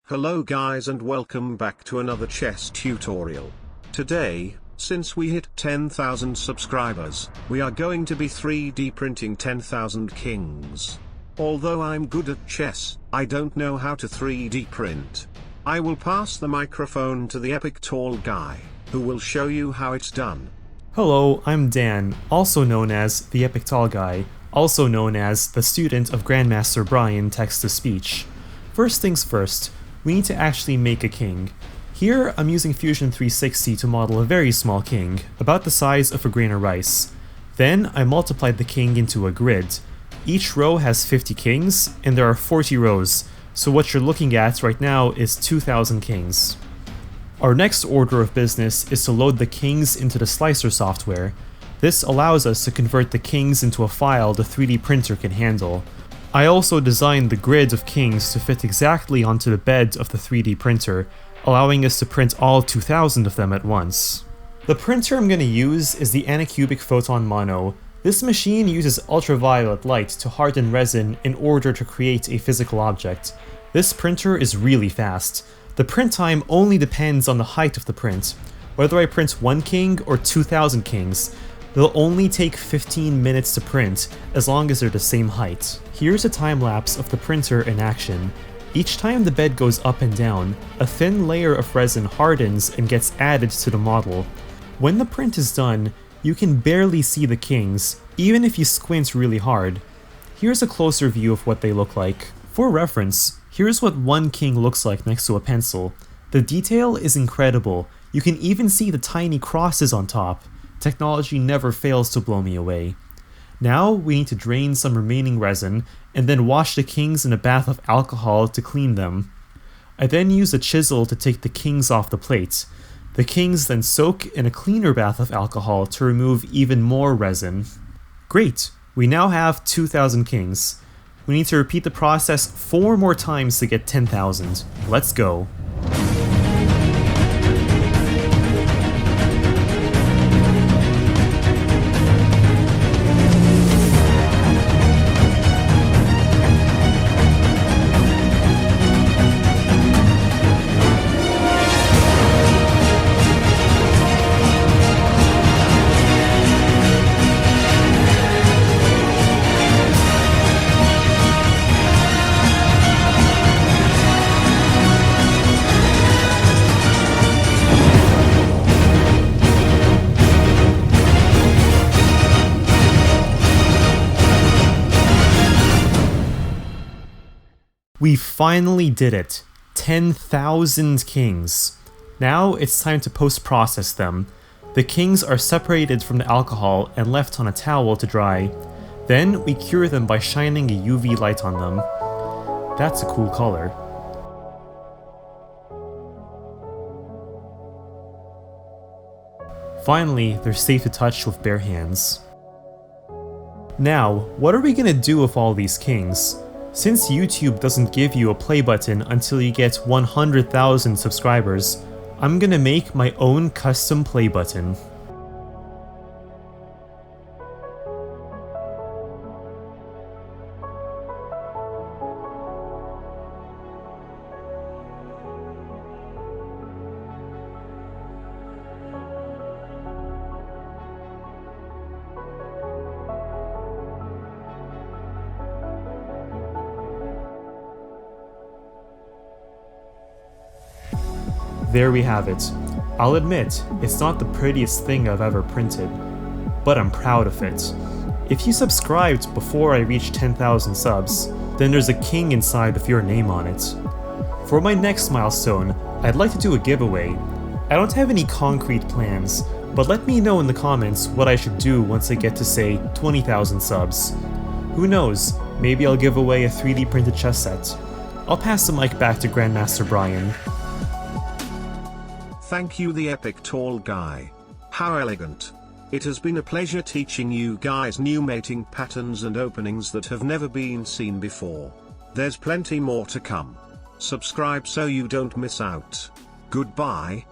Hello guys and welcome back to another chess tutorial. Today, since we hit 10,000 subscribers, we are going to be 3D printing 10,000 kings. Although I'm good at chess, I don't know how to 3D print. I will pass the microphone to the epic tall guy, who will show you how it's done. Hello, I'm Dan, also known as the Epic Tall Guy, also known as the student of Grandmaster Brian text-to-speech. First things first, we need to actually make a king. Here, I'm using Fusion 360 to model a very small king, about the size of a grain of rice. Then, I multiplied the king into a grid. Each row has 50 kings, and there are 40 rows, so what you're looking at right now is 2,000 kings. Our next order of business is to load the kings into the slicer software. This allows us to convert the kings into a file the 3D printer can handle. I also designed the grid of kings to fit exactly onto the bed of the 3D printer, allowing us to print all 2,000 of them at once. The printer I'm going to use is the Anycubic Photon Mono. This machine uses ultraviolet light to harden resin in order to create a physical object. This printer is really fast. The print time only depends on the height of the print. Whether I print 1 king or 2,000 kings, they'll only take 15 minutes to print, as long as they're the same height. Here's a time-lapse of the printer in action. Each time the bed goes up and down, a thin layer of resin hardens and gets added to the model. When the print is done, you can barely see the kings, even if you squint really hard. Here's a closer view of what they look like. For reference, here's what 1 king looks like next to a pencil. The detail is incredible. You can even see the tiny crosses on top. Technology never fails to blow me away. Now we need to drain some remaining resin and then wash the kings in a bath of alcohol to clean them. I then use a chisel to take the kings off the plate. The kings then soak in a cleaner bath of alcohol to remove even more resin. Great! We now have 2,000 kings. We need to repeat the process 4 more times to get 10,000. Let's go! We finally did it! 10,000 kings! Now it's time to post-process them. The kings are separated from the alcohol and left on a towel to dry. Then we cure them by shining a UV light on them. That's a cool color. Finally, they're safe to touch with bare hands. Now, what are we gonna do with all these kings? Since YouTube doesn't give you a play button until you get 100,000 subscribers, I'm gonna make my own custom play button. There we have it. I'll admit, it's not the prettiest thing I've ever printed, but I'm proud of it. If you subscribed before I reached 10,000 subs, then there's a king inside with your name on it. For my next milestone, I'd like to do a giveaway. I don't have any concrete plans, but let me know in the comments what I should do once I get to say 20,000 subs. Who knows, maybe I'll give away a 3D printed chess set. I'll pass the mic back to Grandmaster Brian. Thank you the epic tall guy. How elegant. It has been a pleasure teaching you guys new mating patterns and openings that have never been seen before. There's plenty more to come. Subscribe so you don't miss out. Goodbye.